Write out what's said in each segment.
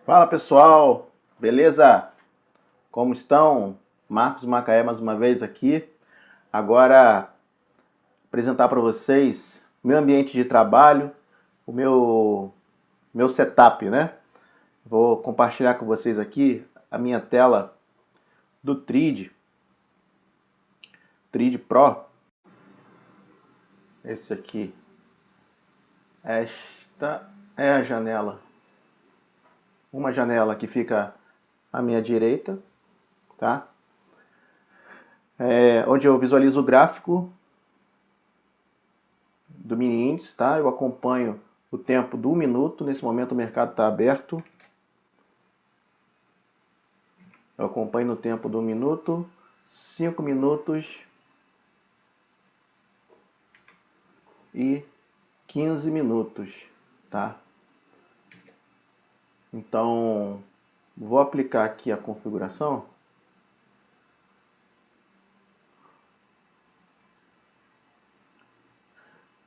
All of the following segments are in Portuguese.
Fala pessoal, beleza? Como estão? Marcos Macaé mais uma vez aqui. Agora apresentar para vocês o meu ambiente de trabalho, o meu setup, né? Vou compartilhar com vocês aqui a minha tela do Trid Pro. Esse aqui. Esta é a janela. Uma janela que fica à minha direita, tá? Onde eu visualizo o gráfico do mini índice, tá? Eu acompanho o tempo do minuto. Nesse momento o mercado está aberto. Eu acompanho no tempo do minuto, 5 minutos e 15 minutos, tá? Então, vou aplicar aqui a configuração.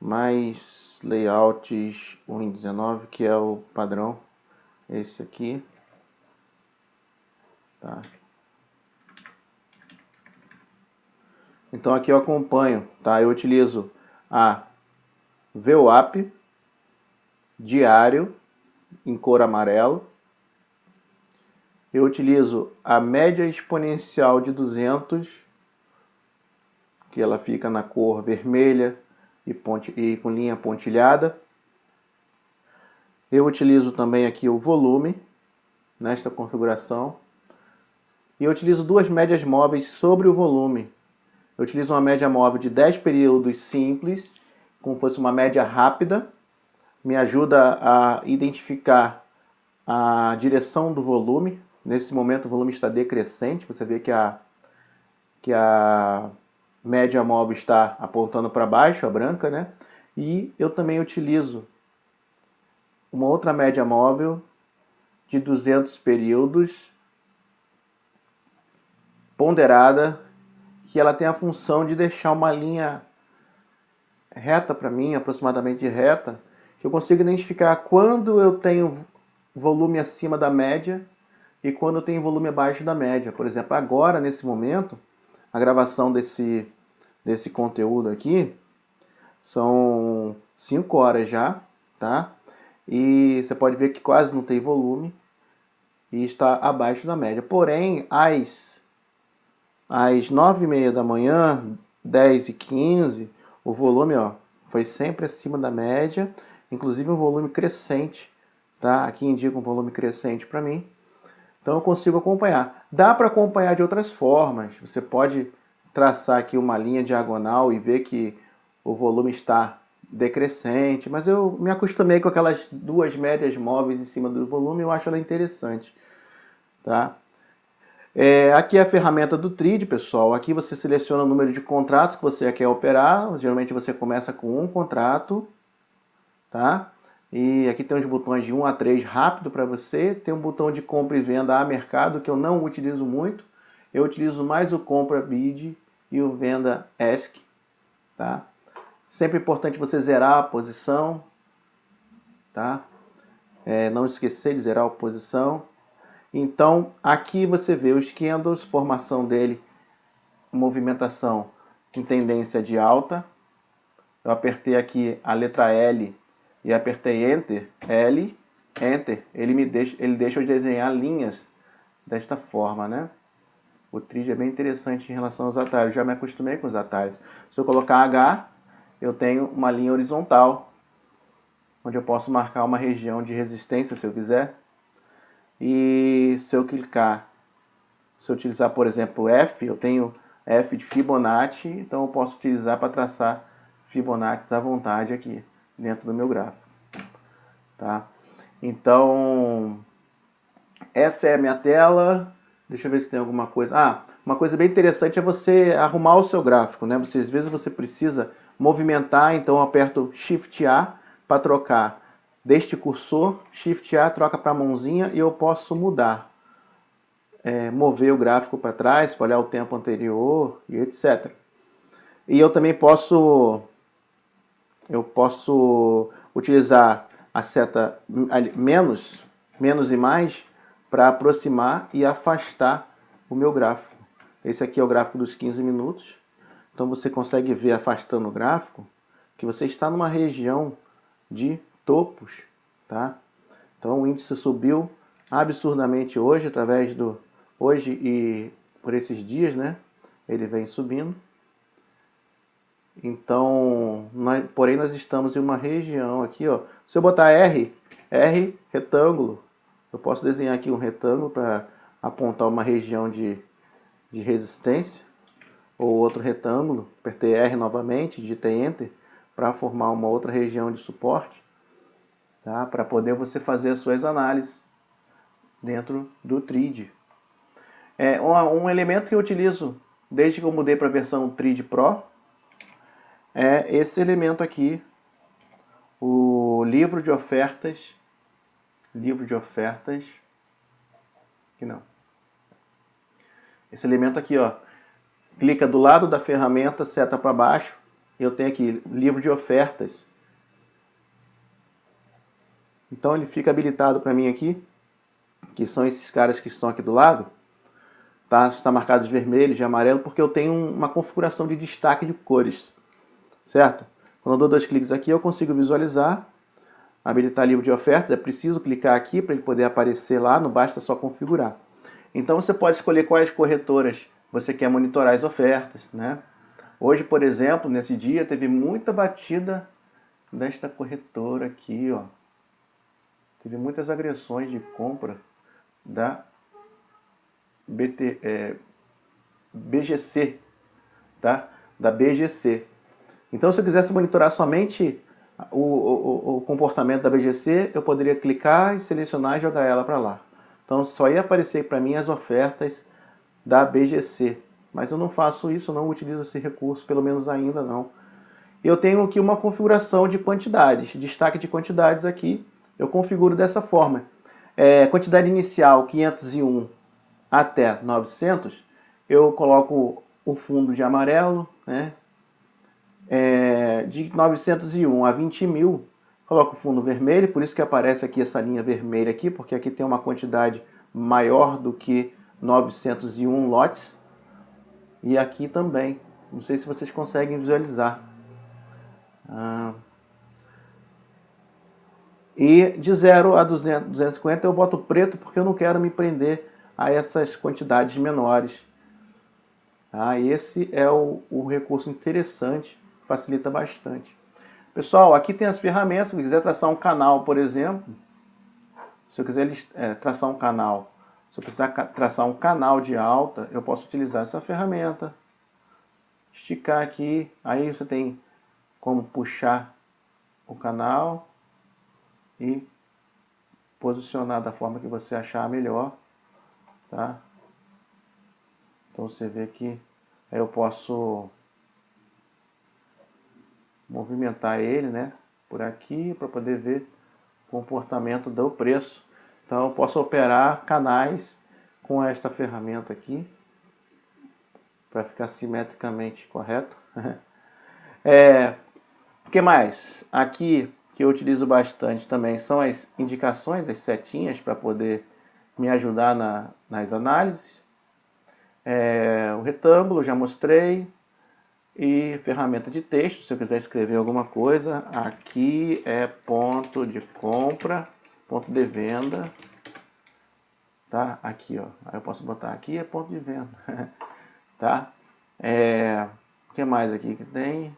Mais layouts Windows 19, que é o padrão, esse aqui, tá? Então aqui eu acompanho, tá? Eu utilizo a VWAP diário em cor amarelo. Eu utilizo a média exponencial de 200, que ela fica na cor vermelha e com linha pontilhada. Eu utilizo também aqui o volume nesta configuração. E eu utilizo duas médias móveis sobre o volume. Eu utilizo uma média móvel de 10 períodos simples, como fosse uma média rápida. Me ajuda a identificar a direção do volume. Nesse momento o volume está decrescente. Você vê que a média móvel está apontando para baixo, a branca, né? E eu também utilizo uma outra média móvel de 200 períodos, ponderada, que ela tem a função de deixar uma linha reta para mim, aproximadamente reta, que eu consigo identificar quando eu tenho volume acima da média e quando eu tenho volume abaixo da média. Por exemplo, agora, nesse momento, a gravação desse conteúdo aqui são 5 horas já, tá? E você pode ver que quase não tem volume e está abaixo da média. Porém, às 9h30 da manhã, 10h15, o volume, ó, foi sempre acima da média, inclusive um volume crescente, tá? Aqui indica um volume crescente para mim. Então eu consigo acompanhar. Dá para acompanhar de outras formas. Você pode traçar aqui uma linha diagonal e ver que o volume está decrescente, mas eu me acostumei com aquelas duas médias móveis em cima do volume, eu acho ela interessante, tá? Aqui é a ferramenta do Trid, pessoal. Aqui você seleciona o número de contratos que você quer operar. Geralmente você começa com um contrato, tá? E aqui tem os botões de 1 a 3 rápido para você. Tem um botão de compra e venda a mercado que eu não utilizo muito. Eu utilizo mais o compra bid e o venda ask, tá? Sempre importante você zerar a posição, tá? Não esquecer de zerar a posição. Então, aqui você vê os candles, formação dele, movimentação em tendência de alta. Eu apertei aqui a letra L e apertei Enter, Enter, ele deixa eu desenhar linhas desta forma, né? O Trid é bem interessante em relação aos atalhos, já me acostumei com os atalhos. Se eu colocar H, eu tenho uma linha horizontal, onde eu posso marcar uma região de resistência se eu quiser. E se eu clicar, se eu utilizar, por exemplo, F, eu tenho F de Fibonacci, então eu posso utilizar para traçar Fibonacci à vontade aqui, dentro do meu gráfico. Tá? Então, essa é a minha tela. Deixa eu ver se tem alguma coisa. Uma coisa bem interessante é você arrumar o seu gráfico, né? Às vezes você precisa movimentar, então eu aperto Shift A para trocar deste cursor, Shift A troca para a mãozinha e eu posso mudar. Mover o gráfico para trás, para olhar o tempo anterior e etc. E eu também posso utilizar a seta menos menos e mais para aproximar e afastar o meu gráfico. Esse aqui é o gráfico dos 15 minutos. Então você consegue ver afastando o gráfico que você está numa região de topos, tá? Então o índice subiu absurdamente hoje, através do hoje e por esses dias, né? Ele vem subindo. Então, porém nós estamos em uma região aqui, ó. Se eu botar R retângulo, eu posso desenhar aqui um retângulo para apontar uma região de resistência, ou outro retângulo, apertei R novamente, digitei Enter, para formar uma outra região de suporte, tá? Para poder você fazer as suas análises dentro do TRID. Um elemento que eu utilizo desde que eu mudei para a versão TRID Pro é esse elemento aqui, o livro de ofertas, aqui não. Esse elemento aqui, ó, clica do lado da ferramenta, seta para baixo, eu tenho aqui livro de ofertas. Então ele fica habilitado para mim aqui, que são esses caras que estão aqui do lado, tá? Está marcado de vermelho, de amarelo, porque eu tenho uma configuração de destaque de cores, certo? Quando eu dou 2 cliques aqui, eu consigo visualizar, habilitar livro de ofertas. É preciso clicar aqui para ele poder aparecer lá, não basta só configurar. Então você pode escolher quais corretoras você quer monitorar as ofertas, né? Hoje, por exemplo, nesse dia, teve muita batida desta corretora aqui, ó. Teve muitas agressões de compra da BGC, tá? Da BGC. Então, se eu quisesse monitorar somente o comportamento da BGC, eu poderia clicar e selecionar e jogar ela para lá. Então, só ia aparecer para mim as ofertas da BGC. Mas eu não faço isso, não utilizo esse recurso, pelo menos ainda não. Eu tenho aqui uma configuração de quantidades, destaque de quantidades aqui. Eu configuro dessa forma. Quantidade inicial 501 até 900, eu coloco o fundo de amarelo, né? De 901 a 20 mil, coloco o fundo vermelho, por isso que aparece aqui essa linha vermelha aqui, porque aqui tem uma quantidade maior do que 901 lotes. E aqui também, não sei se vocês conseguem visualizar. E de 0 a 250 eu boto preto porque eu não quero me prender a essas quantidades menores. Esse é o recurso interessante, facilita bastante. Pessoal, aqui tem as ferramentas. Se eu quiser traçar um canal, por exemplo, se eu quiser traçar um canal, se eu precisar traçar um canal de alta, eu posso utilizar essa ferramenta, esticar aqui, aí você tem como puxar o canal e posicionar da forma que você achar melhor, tá? Então você vê que aí eu posso movimentar ele, né, por aqui para poder ver o comportamento do preço. Então eu posso operar canais com esta ferramenta aqui para ficar simetricamente correto. O que mais? Aqui que eu utilizo bastante também são as indicações, as setinhas para poder me ajudar nas análises. O retângulo já mostrei. E ferramenta de texto, se eu quiser escrever alguma coisa, aqui é ponto de compra, ponto de venda, tá? Aqui, ó, aí eu posso botar aqui é ponto de venda, tá? O que mais aqui que tem?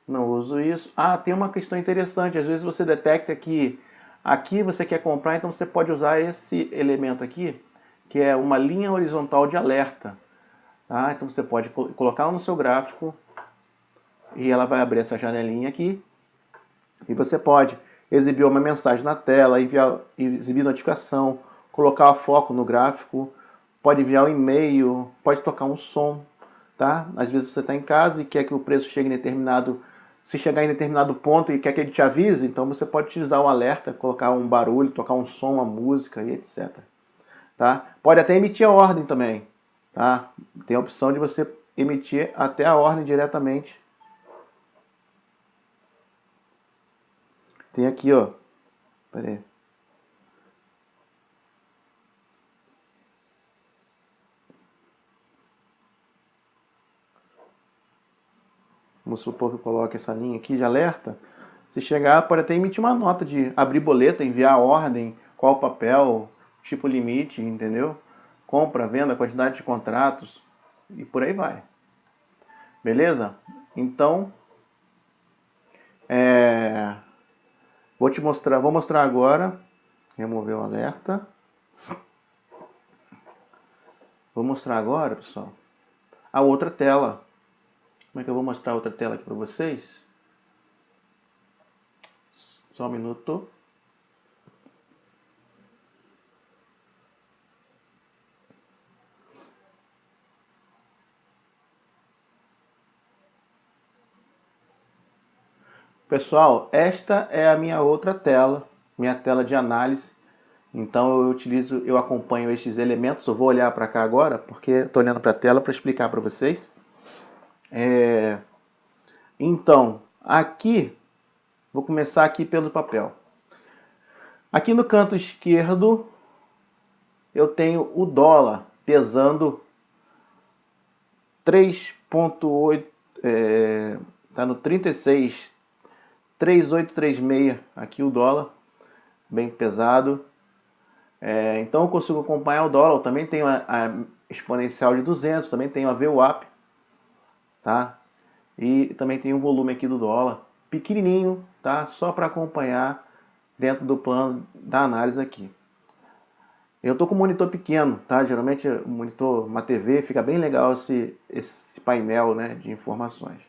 Não uso isso. Tem uma questão interessante, às vezes você detecta que aqui você quer comprar, então você pode usar esse elemento aqui, que é uma linha horizontal de alerta. Tá? Então você pode colocar no seu gráfico e ela vai abrir essa janelinha aqui. E você pode exibir uma mensagem na tela, exibir notificação, colocar o foco no gráfico, pode enviar um e-mail, pode tocar um som. Tá? Às vezes você está em casa e quer que o preço chegue em determinado... Se chegar em determinado ponto e quer que ele te avise, então você pode utilizar o alerta, colocar um barulho, tocar um som, uma música e etc. Tá? Pode até emitir a ordem também. Tá? Tem a opção de você emitir até a ordem diretamente. Tem aqui, ó. Pera aí. vamos supor que eu coloque essa linha aqui de alerta, se chegar, pode até emitir uma nota de abrir boleta, enviar a ordem, qual papel, tipo limite, entendeu? Compra, venda, quantidade de contratos e por aí vai. Beleza? Então, vou mostrar agora, remover o alerta. Vou mostrar agora, pessoal, a outra tela. Como é que eu vou mostrar a outra tela aqui para vocês? Só um minuto. Pessoal, esta é a minha outra tela, minha tela de análise. Então eu acompanho estes elementos. Eu vou olhar para cá agora, porque estou olhando para a tela para explicar para vocês. Então, aqui, vou começar aqui pelo papel. Aqui no canto esquerdo, eu tenho o dólar pesando 3,8, tá no 36, 3836 aqui o dólar, bem pesado. Então eu consigo acompanhar o dólar. Eu também tenho a exponencial de 200, também tenho a VWAP, tá? E também tem o volume aqui do dólar, pequenininho, tá? Só para acompanhar dentro do plano da análise aqui. Eu estou com um monitor pequeno, tá? Geralmente o monitor, uma TV, fica bem legal esse painel, né, de informações.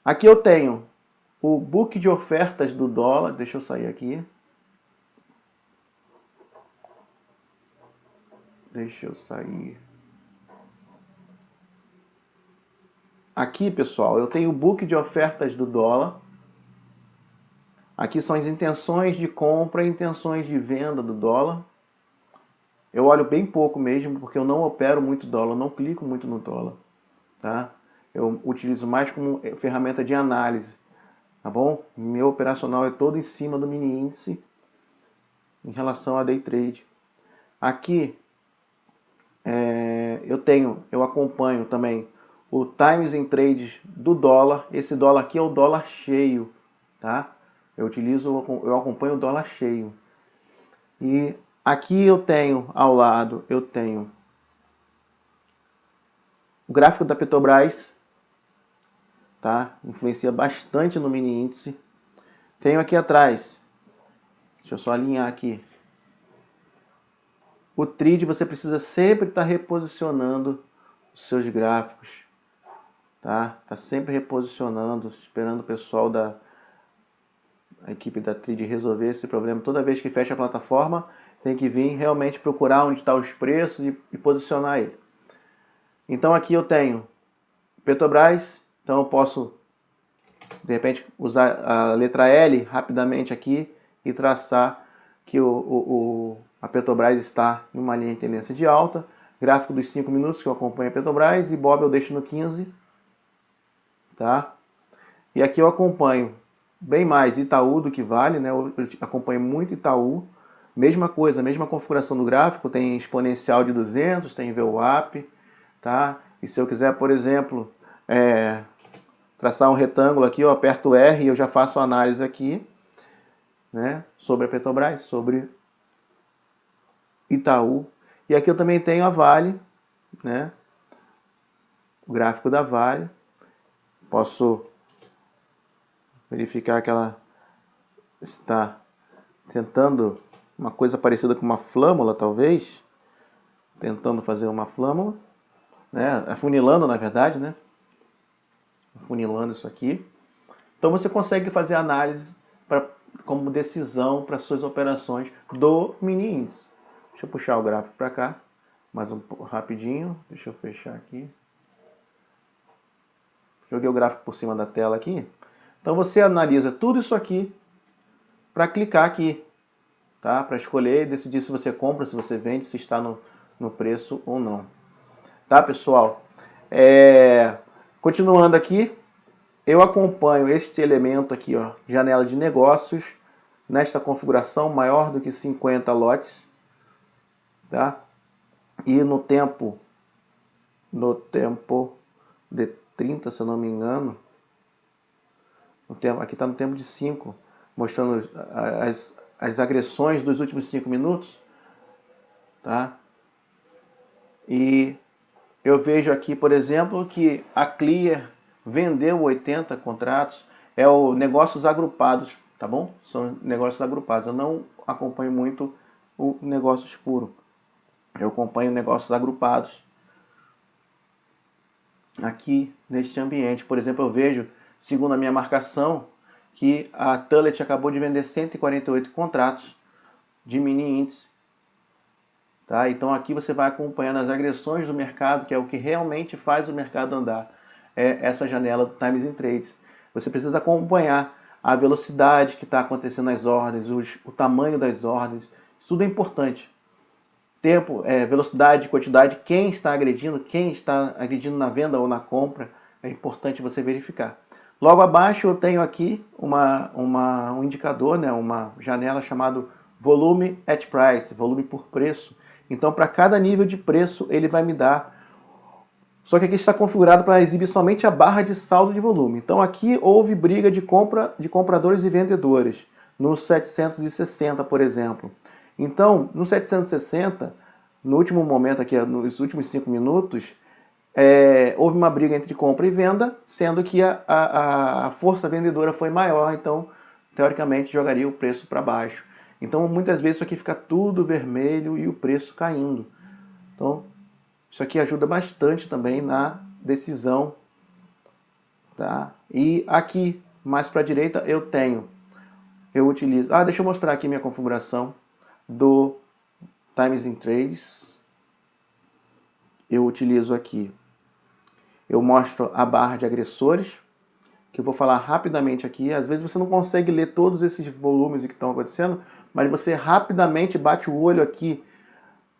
Aqui eu tenho o book de ofertas do dólar. Deixa eu sair aqui. Deixa eu sair. Aqui, pessoal, eu tenho o book de ofertas do dólar. Aqui são as intenções de compra e intenções de venda do dólar. Eu olho bem pouco mesmo, porque eu não opero muito dólar, não clico muito no dólar, tá? Eu utilizo mais como ferramenta de análise, tá bom? Meu operacional é todo em cima do mini índice em relação a day trade. Aqui eu acompanho também o Times in Trades do dólar. Esse dólar aqui é o dólar cheio, tá? Eu acompanho o dólar cheio. E aqui eu tenho ao lado, eu tenho o gráfico da Petrobras, tá? Influencia bastante no mini índice. Tenho aqui atrás, deixa eu só alinhar aqui. O trade, você precisa sempre estar reposicionando os seus gráficos, tá? Tá sempre reposicionando, esperando o pessoal da equipe da trade resolver esse problema. Toda vez que fecha a plataforma, tem que vir realmente procurar onde estão os preços e posicionar ele. Então aqui eu tenho Petrobras, então eu posso de repente usar a letra L rapidamente aqui e traçar que a Petrobras está em uma linha de tendência de alta. Gráfico dos 5 minutos que eu acompanho a Petrobras, e Ibov eu deixo no 15, tá? E aqui eu acompanho bem mais Itaú do que Vale, né? Eu acompanho muito Itaú. Mesma coisa, mesma configuração do gráfico, tem exponencial de 200, tem VWAP, tá? E se eu quiser, por exemplo, traçar um retângulo aqui, eu aperto R e eu já faço a análise aqui, né, sobre a Petrobras, sobre Itaú. E aqui eu também tenho a Vale, né, o gráfico da Vale. Posso verificar que ela está tentando uma coisa parecida com uma flâmula, talvez. Tentando fazer uma flâmula, né, afunilando na verdade, né, afunilando isso aqui. Então você consegue fazer análise como decisão para suas operações do mini índice. Deixa eu puxar o gráfico para cá, mais um pouco rapidinho. Deixa eu fechar aqui. Joguei o gráfico por cima da tela aqui. Então você analisa tudo isso aqui para clicar aqui, tá? Para escolher e decidir se você compra, se você vende, se está no preço ou não. Tá, pessoal? Continuando aqui, eu acompanho este elemento aqui, ó, janela de negócios, nesta configuração maior do que 50 lotes, tá? E no tempo de 30, se eu não me engano. Aqui está no tempo de 5, mostrando as agressões dos últimos 5 minutos. Tá? E eu vejo aqui, por exemplo, que a Clear vendeu 80 contratos. É o negócios agrupados, tá bom? São negócios agrupados. Eu não acompanho muito o negócios puro. Eu acompanho negócios agrupados. Aqui neste ambiente, por exemplo, eu vejo, segundo a minha marcação, que a Tullet acabou de vender 148 contratos de mini índice. Tá? Então aqui você vai acompanhando as agressões do mercado, que é o que realmente faz o mercado andar. É essa janela do Times in Trades. Você precisa acompanhar a velocidade que está acontecendo nas ordens, o tamanho das ordens. Isso tudo é importante. Tempo, velocidade, quantidade, quem está agredindo na venda ou na compra, é importante você verificar. Logo abaixo eu tenho aqui um indicador, né, uma janela chamada volume at price, volume por preço. Então para cada nível de preço ele vai me dar. Só que aqui está configurado para exibir somente a barra de saldo de volume. Então aqui houve briga de compradores e vendedores, no 760, por exemplo. Então, no 760, no último momento aqui, nos últimos 5 minutos, houve uma briga entre compra e venda, sendo que a força vendedora foi maior, então, teoricamente, jogaria o preço para baixo. Então, muitas vezes isso aqui fica tudo vermelho e o preço caindo. Então, isso aqui ajuda bastante também na decisão. Tá? E aqui, mais para a direita, eu utilizo... deixa eu mostrar aqui minha configuração do Times in Trades. Eu utilizo aqui, eu mostro a barra de agressores, que eu vou falar rapidamente aqui. Às vezes você não consegue ler todos esses volumes que estão acontecendo, mas você rapidamente bate o olho aqui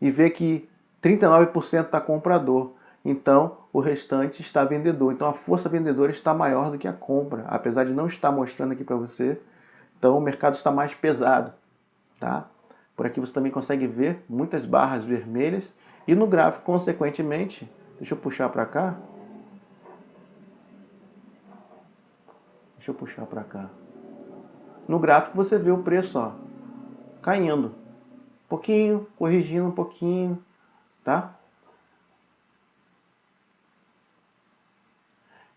e vê que 39% está comprador. Então, o restante está vendedor. Então, a força vendedora está maior do que a compra, apesar de não estar mostrando aqui para você. Então, o mercado está mais pesado. Tá? Por aqui você também consegue ver muitas barras vermelhas. E no gráfico, consequentemente, deixa eu puxar para cá. Deixa eu puxar para cá. No gráfico você vê o preço, ó, caindo. Um pouquinho, corrigindo um pouquinho, tá?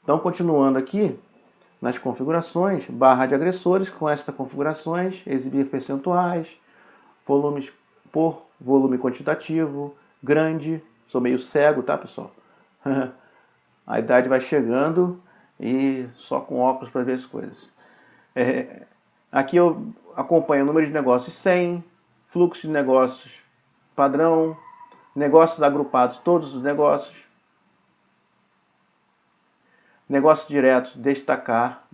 Então, continuando aqui, nas configurações, barra de agressores, com estas configurações, exibir percentuais, volumes por volume quantitativo, grande, sou meio cego, tá, pessoal? A idade vai chegando e só com óculos para ver as coisas. Aqui eu acompanho o número de negócios 100, fluxo de negócios padrão, negócios agrupados, todos os negócios, negócio direto, destacar,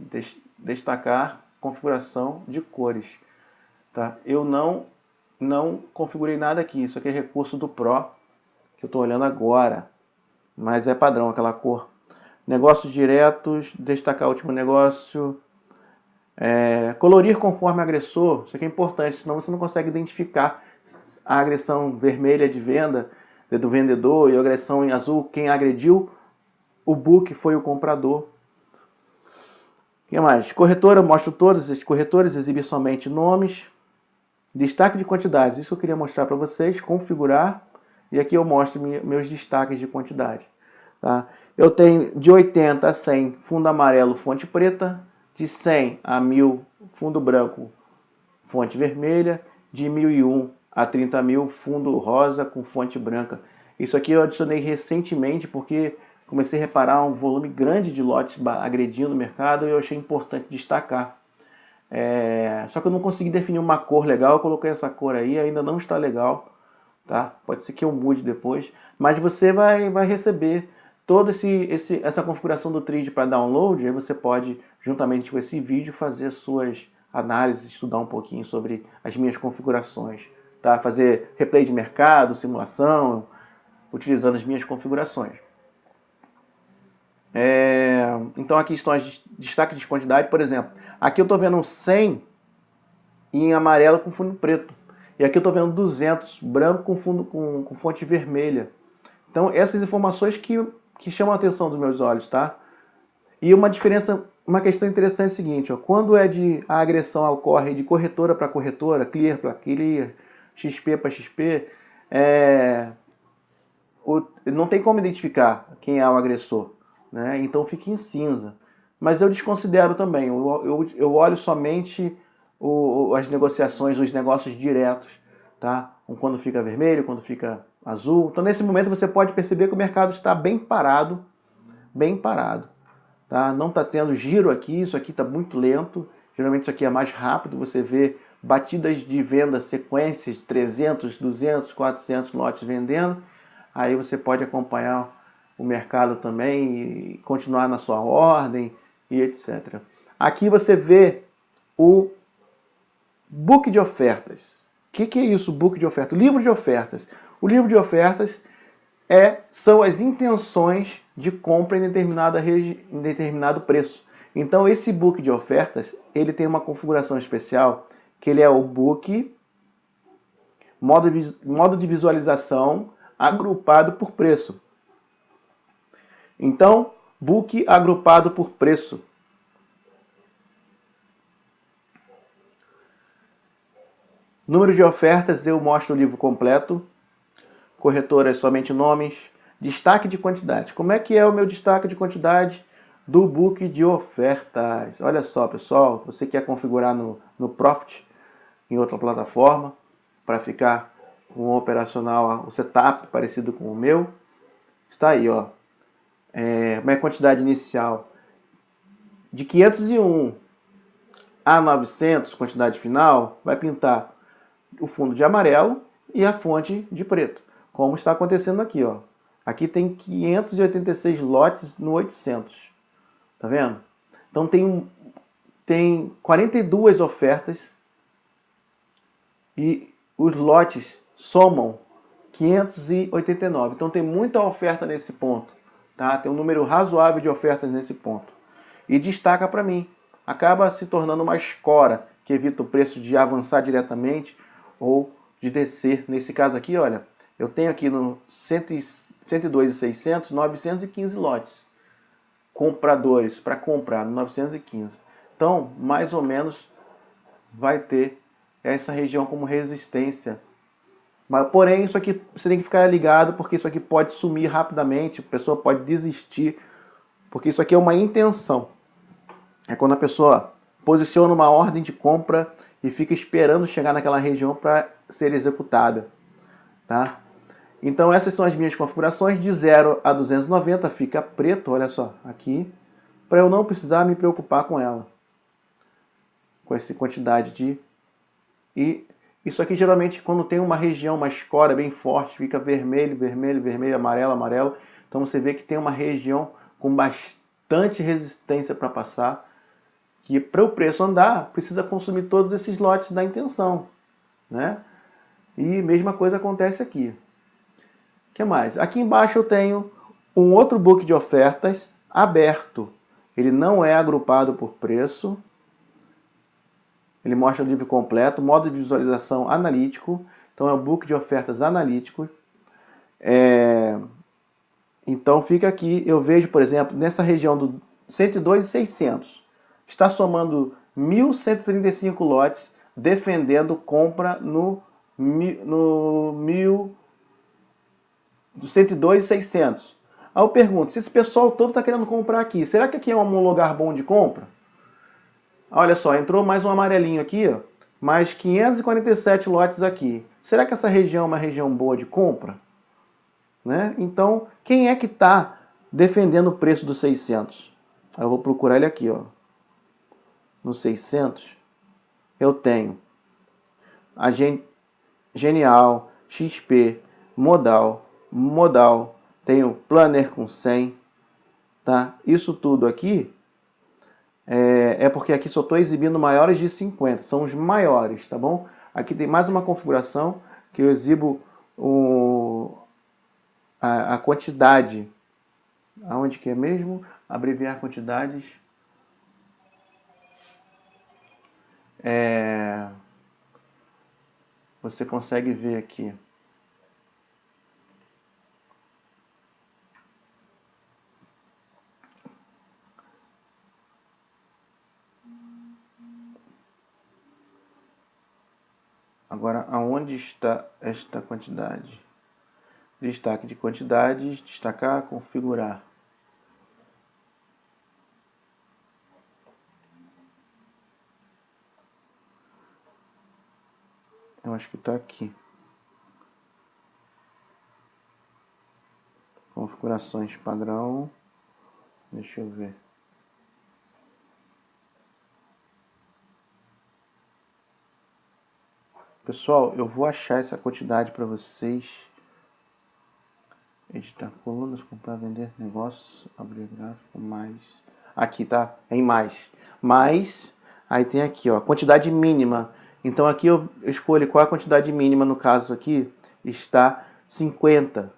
configuração de cores. Tá? Eu não configurei nada aqui, isso aqui é recurso do Pro, que eu estou olhando agora, mas é padrão aquela cor. Negócios diretos, destacar o último negócio, colorir conforme agressor, isso aqui é importante, senão você não consegue identificar a agressão vermelha de venda do vendedor e a agressão em azul, quem agrediu o book foi o comprador. O que mais? Corretora, eu mostro todos esses corretores, exibir somente nomes. Destaque de quantidades, isso que eu queria mostrar para vocês, configurar, e aqui eu mostro meus destaques de quantidade. Tá? Eu tenho de 80 a 100 fundo amarelo, fonte preta, de 100 a 1000 fundo branco, fonte vermelha, de 1001 a 30.000 fundo rosa com fonte branca. Isso aqui eu adicionei recentemente porque comecei a reparar um volume grande de lotes agredindo o mercado e eu achei importante destacar. Só que eu não consegui definir uma cor legal, eu coloquei essa cor aí, ainda não está legal, tá? Pode ser que eu mude depois, mas você vai receber toda essa configuração do trade para download, aí você pode, juntamente com esse vídeo, fazer as suas análises, estudar um pouquinho sobre as minhas configurações, tá? Fazer replay de mercado, simulação, utilizando as minhas configurações. Então aqui estão os destaques de quantidade, por exemplo. Aqui eu estou vendo 100 em amarelo com fundo preto. E aqui eu estou vendo 200 branco com fundo com fonte vermelha. Então essas informações que chamam a atenção dos meus olhos, tá? E uma diferença, uma questão interessante é o seguinte, ó, quando a agressão ocorre de corretora para corretora, clear para clear, XP para XP, não tem como identificar quem é o agressor, né? Então fica em cinza. Mas eu desconsidero também, eu olho somente as negociações, os negócios diretos, tá? Quando fica vermelho, quando fica azul. Então nesse momento você pode perceber que o mercado está bem parado, tá? Não está tendo giro aqui, isso aqui está muito lento. Geralmente isso aqui é mais rápido, você vê batidas de venda, sequências, 300, 200, 400 lotes vendendo. Aí você pode acompanhar o mercado também e continuar na sua ordem e etc. Aqui você vê o book de ofertas. O que é isso, book de ofertas? O livro de ofertas. O livro de ofertas são as intenções de compra em determinado preço. Então esse book de ofertas, ele tem uma configuração especial, que ele é o book, modo de visualização agrupado por preço. Então, book agrupado por preço. Número de ofertas, eu mostro o livro completo. Corretoras, somente nomes. Destaque de quantidade. Como é que é o meu destaque de quantidade do book de ofertas? Olha só, pessoal, você quer configurar no Profit, em outra plataforma, para ficar com um operacional, o setup parecido com o meu. Está aí, ó. Uma quantidade inicial de 501 a 900, quantidade final, vai pintar o fundo de amarelo e a fonte de preto, como está acontecendo aqui, ó. Aqui tem 586 lotes no 800, tá vendo? Então tem 42 ofertas e os lotes somam 589. Então tem muita oferta nesse ponto, tá? Tem um número razoável de ofertas nesse ponto. E destaca para mim, acaba se tornando uma escora que evita o preço de avançar diretamente ou de descer. Nesse caso aqui, olha, eu tenho aqui no 102.600, 915 lotes compradores para comprar no 915. Então, mais ou menos vai ter essa região como resistência. Mas, porém, isso aqui você tem que ficar ligado, porque isso aqui pode sumir rapidamente, a pessoa pode desistir, porque isso aqui é uma intenção. É quando a pessoa posiciona uma ordem de compra e fica esperando chegar naquela região para ser executada, tá? Então essas são as minhas configurações. De 0 a 290 fica preto, olha só, aqui, para eu não precisar me preocupar com ela, com essa quantidade de... E isso aqui geralmente quando tem uma região, uma escora bem forte, fica vermelho, vermelho, vermelho, amarelo, amarelo. Então você vê que tem uma região com bastante resistência para passar, que para o preço andar, precisa consumir todos esses lotes da intenção, né? E mesma coisa acontece aqui. O que mais? Aqui embaixo eu tenho um outro book de ofertas aberto. Ele não é agrupado por preço. Ele mostra o livro completo, modo de visualização analítico. Então é o book de ofertas analítico. Então fica aqui, eu vejo, por exemplo, nessa região do 102.600, está somando 1.135 lotes defendendo compra no 102.600. Aí eu pergunto, se esse pessoal todo está querendo comprar aqui, será que aqui é um lugar bom de compra? Olha só, entrou mais um amarelinho aqui, ó, mais 547 lotes aqui. Será que essa região é uma região boa de compra? Né? Então, quem é que está defendendo o preço dos 600? Eu vou procurar ele aqui, ó. No 600, eu tenho a Genial, XP, Modal, tenho Planner com 100, tá? Isso tudo aqui é porque aqui só estou exibindo maiores de 50, são os maiores, tá bom? Aqui tem mais uma configuração que eu exibo a quantidade. Aonde que é mesmo? Abreviar quantidades. Você consegue ver aqui. Agora, aonde está esta quantidade? Destaque de quantidades, destacar, configurar. Eu acho que está aqui. Configurações padrão. Deixa eu ver. Pessoal, eu vou achar essa quantidade para vocês. Editar colunas, comprar, vender, negócios, abrir gráfico, mais. Aqui, tá? É em mais. Mais, aí tem aqui, ó, quantidade mínima. Então aqui eu escolho qual é a quantidade mínima, no caso aqui, está 50.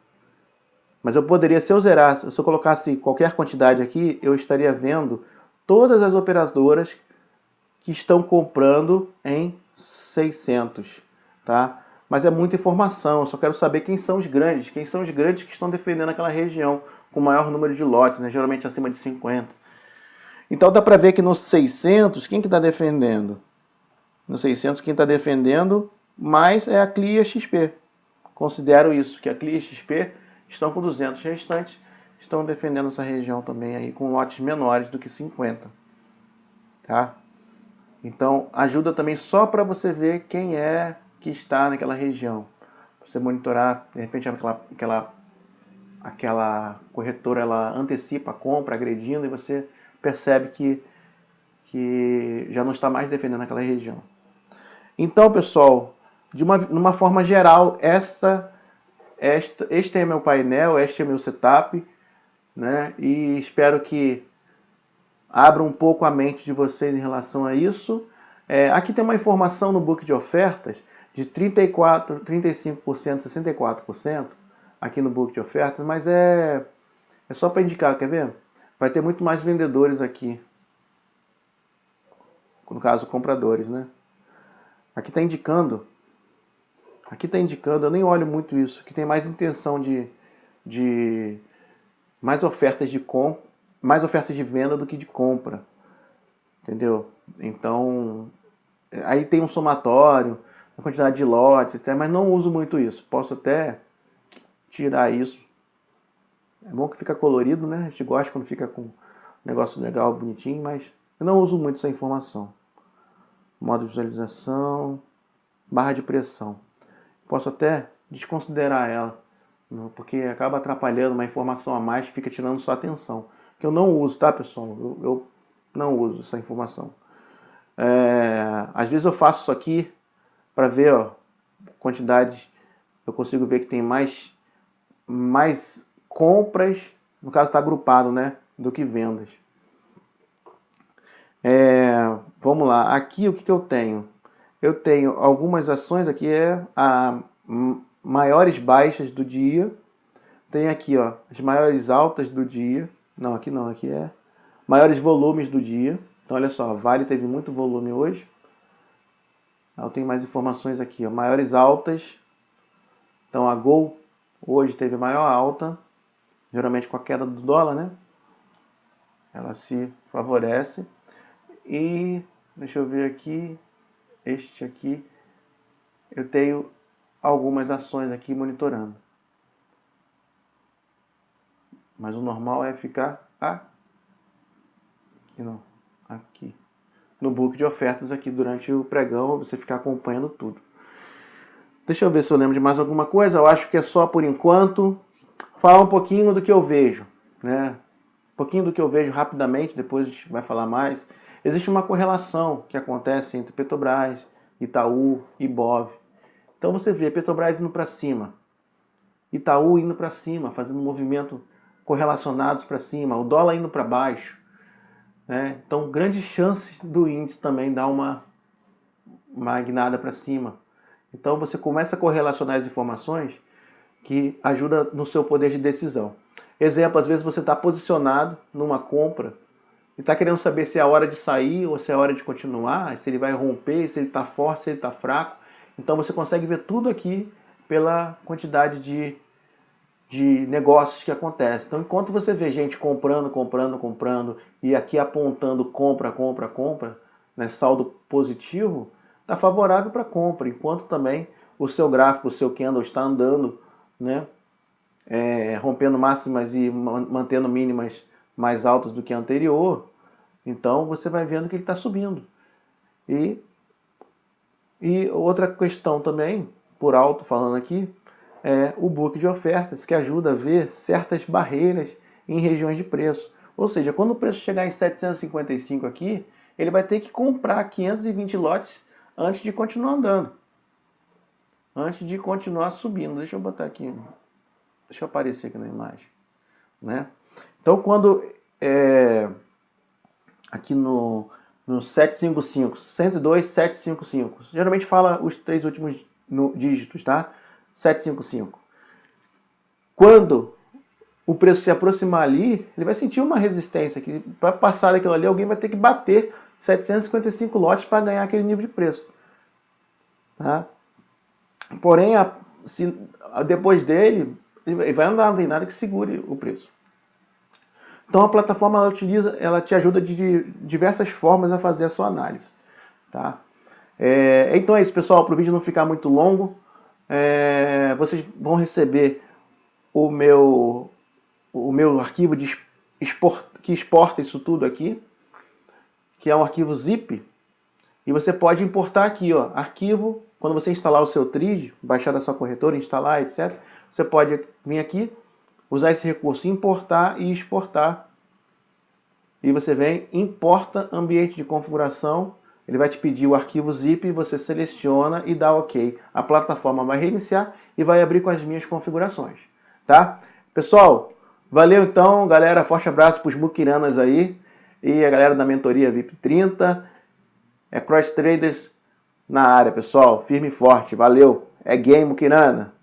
Mas eu poderia, se eu zerasse, se eu colocasse qualquer quantidade aqui, eu estaria vendo todas as operadoras que estão comprando em 600, tá? Mas é muita informação, eu só quero saber quem são os grandes que estão defendendo aquela região com o maior número de lotes, né? Geralmente acima de 50. Então dá para ver que no 600, quem que está defendendo? No 600, quem está defendendo mais é a CLIA XP. Considero isso, que a CLIA XP estão com 200 restantes, estão defendendo essa região também aí com lotes menores do que 50, tá? Então ajuda também só para você ver quem é que está naquela região. Você monitorar, de repente aquela corretora ela antecipa a compra, agredindo, e você percebe que já não está mais defendendo aquela região. Então, pessoal, de uma forma geral, este é meu painel, este é meu setup, né? E espero que abra um pouco a mente de vocês em relação a isso. Aqui tem uma informação no book de ofertas de 34%, 35%, 64% aqui no book de ofertas, mas é só para indicar, quer ver? Vai ter muito mais vendedores aqui, no caso compradores, né? Aqui está indicando, eu nem olho muito isso, que tem mais intenção de mais ofertas mais ofertas de venda do que de compra, entendeu? Então, aí tem um somatório, uma quantidade de lotes, etc, mas não uso muito isso. Posso até tirar isso. É bom que fica colorido, né? A gente gosta quando fica com um negócio legal, bonitinho, mas eu não uso muito essa informação. Modo de visualização, barra de pressão. Posso até desconsiderar ela, porque acaba atrapalhando uma informação a mais que fica tirando sua atenção. Que eu não uso, tá, pessoal? Eu não uso essa informação. Às vezes eu faço isso aqui para ver, ó, quantidades. Eu consigo ver que tem mais compras, no caso está agrupado, né, do que vendas. Vamos lá, aqui o que eu tenho? Eu tenho algumas ações, aqui a maiores baixas do dia. Tem aqui, ó, as maiores altas do dia. Não, aqui é maiores volumes do dia. Então olha só, a Vale teve muito volume hoje. Eu tenho mais informações aqui, ó, maiores altas. Então a Gol hoje teve maior alta, geralmente com a queda do dólar, né? Ela se favorece. E deixa eu ver aqui, este aqui, eu tenho algumas ações aqui monitorando. Mas o normal é ficar aqui, não, aqui. No book de ofertas aqui durante o pregão, você ficar acompanhando tudo. Deixa eu ver se eu lembro de mais alguma coisa. Eu acho que é só por enquanto. Falar um pouquinho do que eu vejo, né? Um pouquinho do que eu vejo rapidamente, depois a gente vai falar mais. Existe uma correlação que acontece entre Petrobras, Itaú e Ibov. Então você vê Petrobras indo para cima, Itaú indo para cima, fazendo um movimento correlacionados para cima, o dólar indo para baixo, né? Então grande chance do índice também dar uma guinada para cima. Então você começa a correlacionar as informações que ajuda no seu poder de decisão. Exemplo, às vezes você está posicionado numa compra e está querendo saber se é a hora de sair ou se é a hora de continuar, se ele vai romper, se ele está forte, se ele está fraco. Então você consegue ver tudo aqui pela quantidade de negócios que acontecem. Então enquanto você vê gente comprando e aqui apontando compra, né, saldo positivo, está favorável para compra, enquanto também o seu gráfico, o seu candle está andando, né, rompendo máximas e mantendo mínimas mais altas do que a anterior, então você vai vendo que ele está subindo. E outra questão também, por alto falando aqui, é o book de ofertas, que ajuda a ver certas barreiras em regiões de preço. Ou seja, quando o preço chegar em 755 aqui, ele vai ter que comprar 520 lotes antes de continuar andando. Antes de continuar subindo. Deixa eu botar aqui. Deixa eu aparecer aqui na imagem. Né? Então, quando aqui no 755, 102, 755, geralmente fala os 3 últimos dígitos, tá? 755. Quando o preço se aproximar ali, ele vai sentir uma resistência, que para passar daquilo ali, alguém vai ter que bater 755 lotes para ganhar aquele nível de preço. Tá? Porém, depois dele, ele vai andar, não tem nada que segure o preço. Então a plataforma ela te ajuda de diversas formas a fazer a sua análise. Tá? Então é isso, pessoal, para o vídeo não ficar muito longo, vocês vão receber o meu arquivo que exporta isso tudo aqui, que é um arquivo zip, e você pode importar aqui, ó, arquivo, quando você instalar o seu TRID, baixar da sua corretora, instalar, etc., você pode vir aqui, usar esse recurso, importar e exportar, e você vem, importa ambiente de configuração, ele vai te pedir o arquivo zip, você seleciona e dá OK. A plataforma vai reiniciar e vai abrir com as minhas configurações, tá? Pessoal, valeu então, galera, forte abraço para os muquiranas aí, e a galera da mentoria VIP 30, Cross Traders na área, pessoal, firme e forte, valeu, é game muquirana.